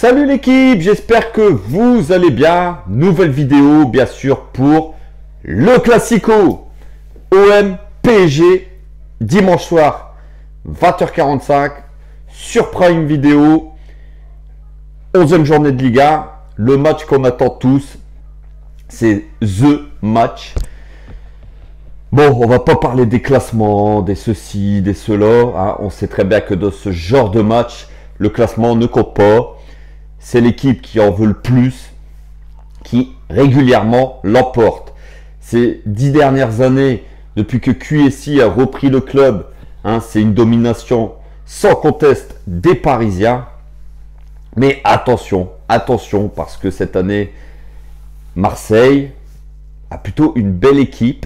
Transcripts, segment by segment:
Salut l'équipe, j'espère que vous allez bien. Nouvelle vidéo bien sûr pour le Classico OM PSG dimanche soir 20h45 sur Prime Video. 11e journée de Liga, le match qu'on attend tous, c'est THE match. Bon, on va pas parler des classements, des ceci, des cela, hein. On sait très bien que dans ce genre de match, le classement ne compte pas. C'est l'équipe qui en veut le plus, qui régulièrement l'emporte. Ces 10 dernières années, depuis que QSI a repris le club, hein, c'est une domination sans conteste des Parisiens. Mais attention, attention, parce que cette année, Marseille a plutôt une belle équipe.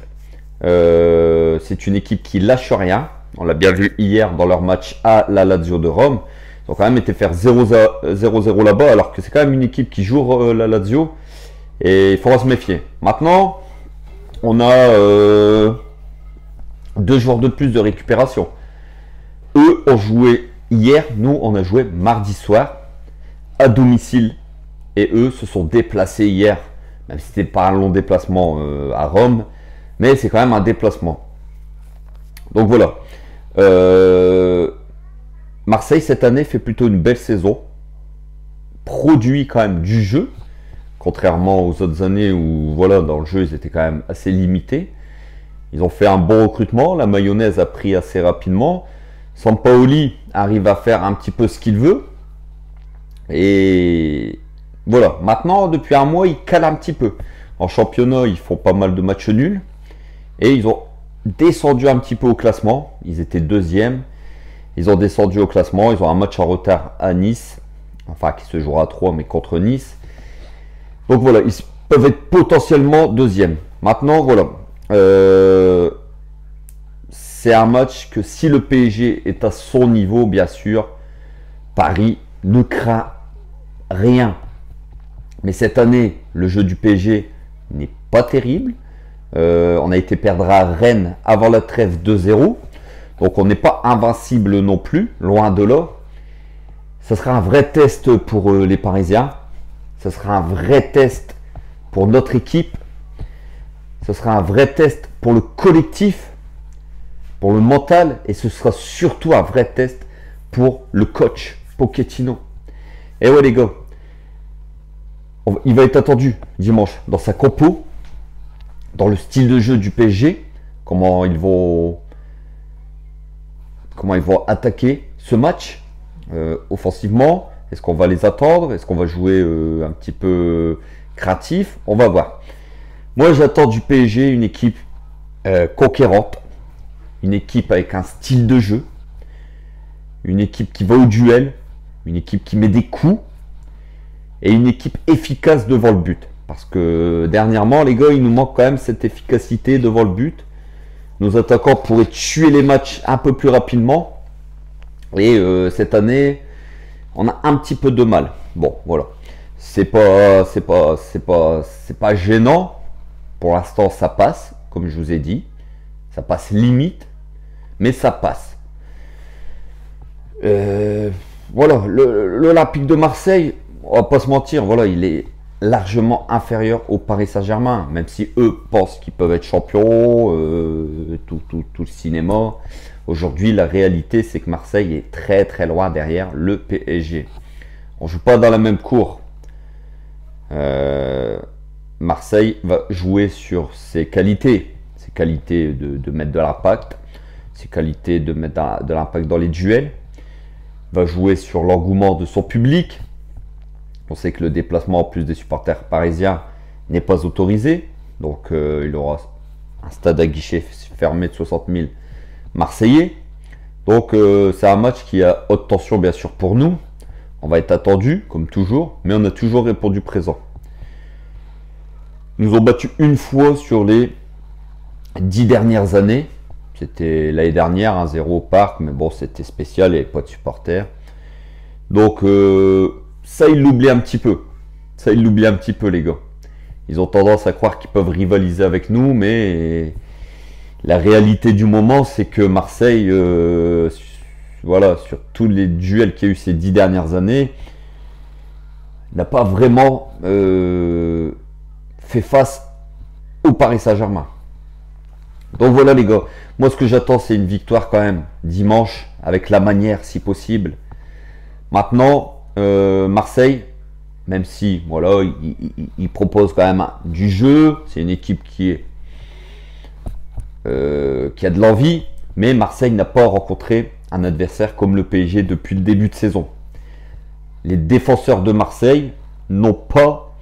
C'est une équipe qui lâche rien. On l'a bien vu hier dans leur match à la Lazio de Rome. Ils ont quand même été faire 0-0 là-bas, alors que c'est quand même une équipe qui joue la Lazio. Et il faudra se méfier. Maintenant, on a 2 jours de plus de récupération. Eux ont joué hier, nous on a joué mardi soir à domicile. Et eux se sont déplacés hier, même si c'était pas un long déplacement à Rome. Mais c'est quand même un déplacement. Donc voilà. Marseille cette année fait plutôt une belle saison. Produit quand même du jeu. Contrairement aux autres années où voilà, dans le jeu ils étaient quand même assez limités. Ils ont fait un bon recrutement. La mayonnaise a pris assez rapidement. Sampaoli arrive à faire un petit peu ce qu'il veut. Et voilà. Maintenant, depuis un mois, ils calent un petit peu. En championnat, ils font pas mal de matchs nuls. Et ils ont descendu un petit peu au classement. Ils étaient 2e. Ils ont descendu au classement. Ils ont un match en retard à Nice. Enfin, qui se jouera à 3, mais contre Nice. Donc voilà, ils peuvent être potentiellement 2e. Maintenant, voilà. C'est un match que si le PSG est à son niveau, bien sûr, Paris ne craint rien. Mais cette année, le jeu du PSG n'est pas terrible. On a été perdre à Rennes avant la trêve 2-0. Donc on n'est pas invincible non plus, loin de là. Ce sera un vrai test pour les Parisiens. Ce sera un vrai test pour notre équipe. Ce sera un vrai test pour le collectif, pour le mental. Et ce sera surtout un vrai test pour le coach Pochettino. Et ouais les gars, il va être attendu dimanche dans sa compo, dans le style de jeu du PSG, comment ils vont attaquer ce match offensivement. Est-ce qu'on va les attendre? Est-ce qu'on va jouer un petit peu créatif? On va voir. Moi, j'attends du PSG une équipe conquérante, une équipe avec un style de jeu, une équipe qui va au duel, une équipe qui met des coups et une équipe efficace devant le but. Parce que dernièrement, les gars, il nous manque quand même cette efficacité devant le but. Nos attaquants pourraient tuer les matchs un peu plus rapidement. Et cette année, on a un petit peu de mal. Bon, voilà. C'est pas gênant. Pour l'instant, ça passe, comme je vous ai dit. Ça passe limite, mais ça passe. Voilà, l'Olympique de Marseille, on va pas se mentir, voilà, il est largement inférieur au Paris Saint-Germain, même si eux pensent qu'ils peuvent être champions, tout le cinéma. Aujourd'hui, la réalité, c'est que Marseille est très très loin derrière le PSG. On joue pas dans la même cour. Marseille va jouer sur ses qualités de mettre de l'impact, ses qualités de mettre de l'impact dans les duels. Va jouer sur l'engouement de son public. On sait que le déplacement en plus des supporters parisiens n'est pas autorisé. Donc il aura un stade à guichet fermé de 60 000 Marseillais. Donc c'est un match qui a haute tension bien sûr pour nous. On va être attendu comme toujours, mais on a toujours répondu présent. Ils nous ont battu une fois sur les 10 dernières années. C'était l'année dernière, 1-0 au parc, mais bon, c'était spécial, il n'y avait pas de supporters. Donc, ça, ils l'oublient un petit peu. Ça, ils l'oublient un petit peu, les gars. Ils ont tendance à croire qu'ils peuvent rivaliser avec nous, mais la réalité du moment, c'est que Marseille, voilà, sur tous les duels qu'il y a eu ces 10 dernières années, n'a pas vraiment fait face au Paris Saint-Germain. Donc voilà les gars, moi ce que j'attends c'est une victoire quand même dimanche, avec la manière si possible. Maintenant, Marseille, même si voilà, il propose quand même du jeu, c'est une équipe qui a de l'envie, mais Marseille n'a pas rencontré un adversaire comme le PSG depuis le début de saison. Les défenseurs de Marseille n'ont pas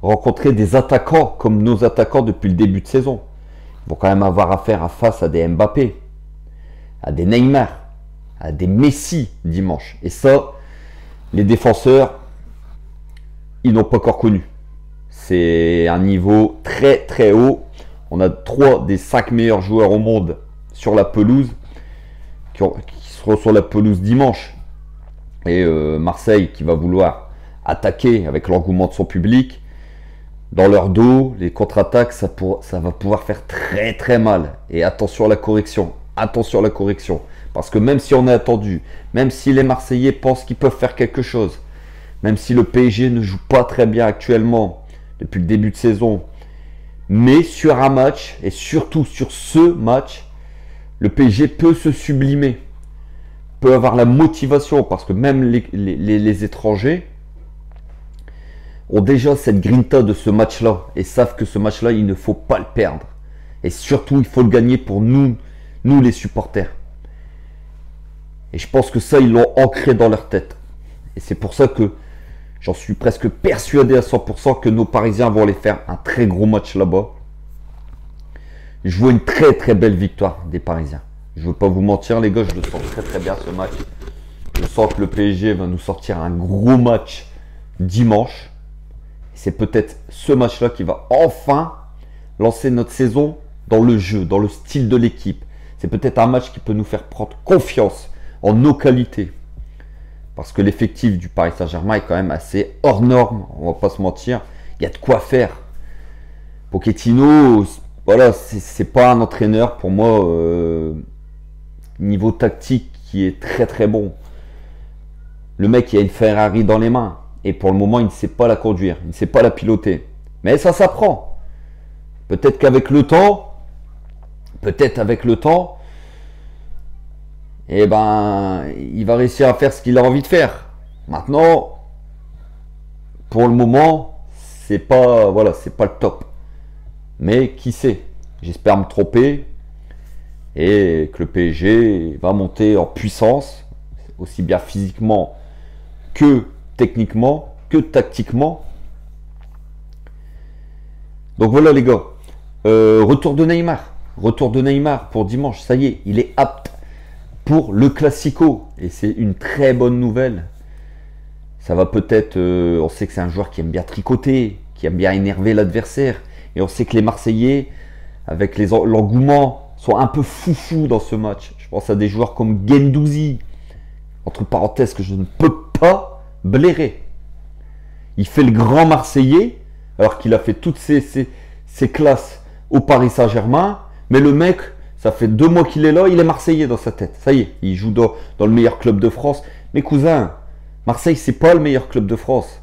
rencontré des attaquants comme nos attaquants depuis le début de saison. Ils vont quand même avoir affaire face à des Mbappé, à des Neymar, à des Messi dimanche. Et ça, les défenseurs, ils n'ont pas encore connu. C'est un niveau très très haut. On a 3 des 5 meilleurs joueurs au monde sur la pelouse, qui seront sur la pelouse dimanche. Et Marseille qui va vouloir attaquer avec l'engouement de son public. Dans leur dos, les contre-attaques, ça va pouvoir faire très très mal. Et attention à la correction. Attention à la correction. Parce que même si on est attendu, même si les Marseillais pensent qu'ils peuvent faire quelque chose, même si le PSG ne joue pas très bien actuellement depuis le début de saison, mais sur un match, et surtout sur ce match, le PSG peut se sublimer, peut avoir la motivation, parce que même les étrangers ont déjà cette grinta de ce match-là, et savent que ce match-là, il ne faut pas le perdre. Et surtout, il faut le gagner pour nous les supporters. Et je pense que ça, ils l'ont ancré dans leur tête. Et c'est pour ça que j'en suis presque persuadé à 100% que nos Parisiens vont aller faire un très gros match là-bas. Je vois une très très belle victoire des Parisiens. Je ne veux pas vous mentir les gars, je le sens très très bien ce match. Je sens que le PSG va nous sortir un gros match dimanche. C'est peut-être ce match-là qui va enfin lancer notre saison dans le jeu, dans le style de l'équipe. C'est peut-être un match qui peut nous faire prendre confiance en nos qualités. Parce que l'effectif du Paris Saint-Germain est quand même assez hors norme, on va pas se mentir. Il y a de quoi faire. Pochettino, voilà, c'est pas un entraîneur pour moi niveau tactique qui est très très bon. Le mec, il a une Ferrari dans les mains. Et pour le moment, il ne sait pas la conduire, il ne sait pas la piloter. Mais ça s'apprend. Peut-être qu'avec le temps, eh ben, il va réussir à faire ce qu'il a envie de faire. Maintenant, pour le moment, c'est pas, voilà, c'est pas le top. Mais qui sait? J'espère me tromper et que le PSG va monter en puissance, aussi bien physiquement que techniquement, que tactiquement. Donc voilà les gars. Retour de Neymar. Retour de Neymar pour dimanche. Ça y est, il est apte pour le Classico. Et c'est une très bonne nouvelle. Ça va peut-être... on sait que c'est un joueur qui aime bien tricoter, qui aime bien énerver l'adversaire. Et on sait que les Marseillais, avec l'engouement, sont un peu foufous dans ce match. Je pense à des joueurs comme Guendouzi, entre parenthèses, que je ne peux pas blairer. Il fait le grand Marseillais, alors qu'il a fait toutes ses classes au Paris Saint-Germain. Mais le mec, ça fait 2 mois qu'il est là, il est Marseillais dans sa tête. Ça y est, il joue dans le meilleur club de France. Mes cousins, Marseille, c'est pas le meilleur club de France.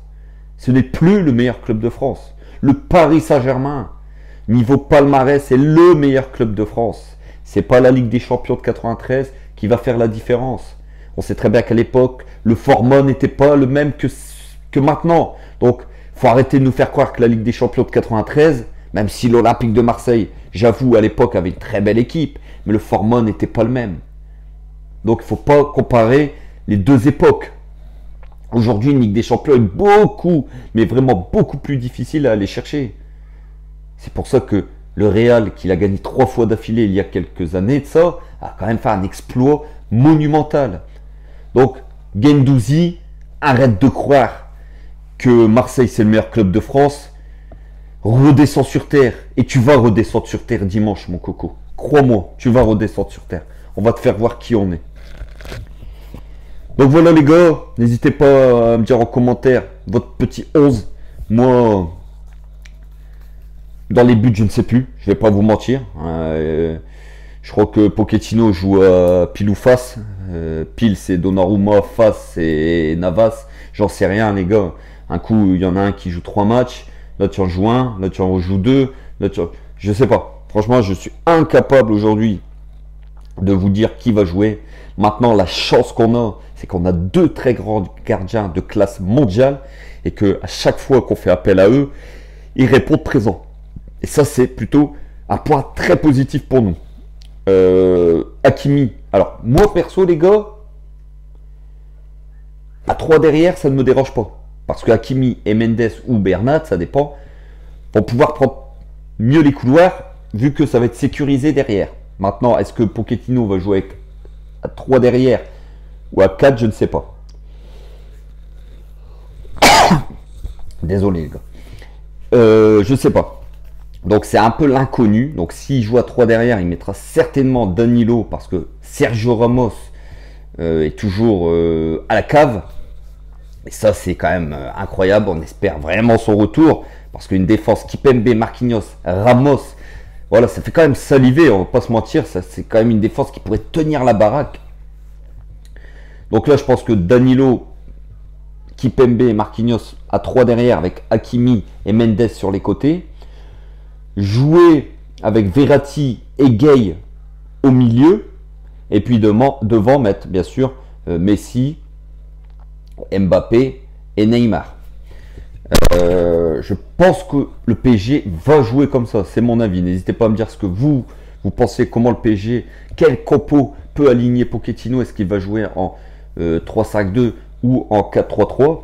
Ce n'est plus le meilleur club de France. Le Paris Saint-Germain, niveau palmarès, c'est le meilleur club de France. C'est pas la Ligue des Champions de 93 qui va faire la différence. On sait très bien qu'à l'époque, le format n'était pas le même que maintenant. Donc, faut arrêter de nous faire croire que la Ligue des Champions de 93, même si l'Olympique de Marseille, j'avoue, à l'époque avait une très belle équipe, mais le format n'était pas le même. Donc, il ne faut pas comparer les deux époques. Aujourd'hui, une Ligue des Champions est beaucoup, mais vraiment beaucoup plus difficile à aller chercher. C'est pour ça que le Real, qu'il a gagné 3 fois d'affilée il y a quelques années de ça, a quand même fait un exploit monumental. Donc, Guendouzi, arrête de croire que Marseille c'est le meilleur club de France. Redescends sur terre. Et tu vas redescendre sur terre dimanche, mon coco. Crois-moi, tu vas redescendre sur terre. On va te faire voir qui on est. Donc voilà les gars, n'hésitez pas à me dire en commentaire votre petit 11. Moi, dans les buts, je ne sais plus. Je vais pas vous mentir. Je crois que Pochettino joue à pile ou face. Pile c'est Donnarumma, face c'est Navas. J'en sais rien les gars. Un coup, il y en a un qui joue 3 matchs, là tu en joues un, là tu en rejoues 2, là tu en... Je sais pas. Franchement, je suis incapable aujourd'hui de vous dire qui va jouer. Maintenant, la chance qu'on a, c'est qu'on a 2 très grands gardiens de classe mondiale et que à chaque fois qu'on fait appel à eux, ils répondent présent. Et ça, c'est plutôt un point très positif pour nous. Hakimi. Alors, moi perso, les gars, à 3 derrière, ça ne me dérange pas. Parce que Hakimi et Mendes ou Bernat, ça dépend, vont pouvoir prendre mieux les couloirs, vu que ça va être sécurisé derrière. Maintenant, est-ce que Pochettino va jouer avec à 3 derrière ou à 4, je ne sais pas. Désolé les gars. Je ne sais pas. Donc c'est un peu l'inconnu. Donc s'il joue à 3 derrière, il mettra certainement Danilo parce que Sergio Ramos est toujours à la cave. Et ça c'est quand même incroyable. On espère vraiment son retour parce qu'une défense Kipembe, Marquinhos, Ramos, voilà, ça fait quand même saliver, on va pas se mentir. C'est quand même une défense qui pourrait tenir la baraque. Donc là je pense que Danilo, Kipembe et Marquinhos à 3 derrière avec Hakimi et Mendes sur les côtés. Jouer avec Verratti et Gay au milieu. Et puis devant mettre bien sûr Messi, Mbappé et Neymar. Je pense que le PSG va jouer comme ça, c'est mon avis. N'hésitez pas à me dire ce que vous pensez, comment le PSG, quel compo peut aligner Pochettino. Est-ce qu'il va jouer en 3-5-2 ou en 4-3-3?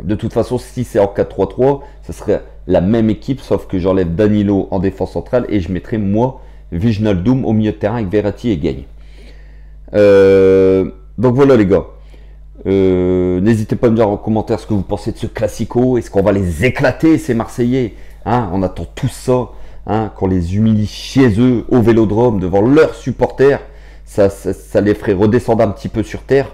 De toute façon, si c'est en 4-3-3, ce serait la même équipe, sauf que j'enlève Danilo en défense centrale et je mettrai moi, Wijnaldum au milieu de terrain avec Verratti et Gay. Donc voilà les gars. N'hésitez pas à me dire en commentaire ce que vous pensez de ce classico. Est-ce qu'on va les éclater ces Marseillais, hein? On attend tout ça, hein, qu'on les humilie chez eux au Vélodrome devant leurs supporters. Ça les ferait redescendre un petit peu sur terre.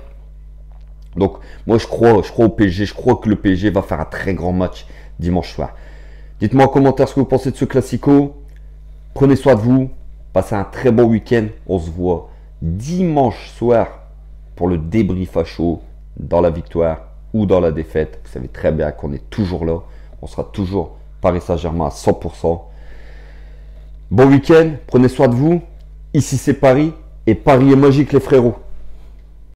Donc moi je crois au PSG, je crois que le PSG va faire un très grand match dimanche soir. Dites-moi en commentaire ce que vous pensez de ce classico. Prenez soin de vous, passez un très bon week-end. On se voit dimanche soir pour le débrief à chaud dans la victoire ou dans la défaite. Vous savez très bien qu'on est toujours là. On sera toujours Paris Saint-Germain à 100%. Bon week-end, prenez soin de vous. Ici c'est Paris et Paris est magique les frérots.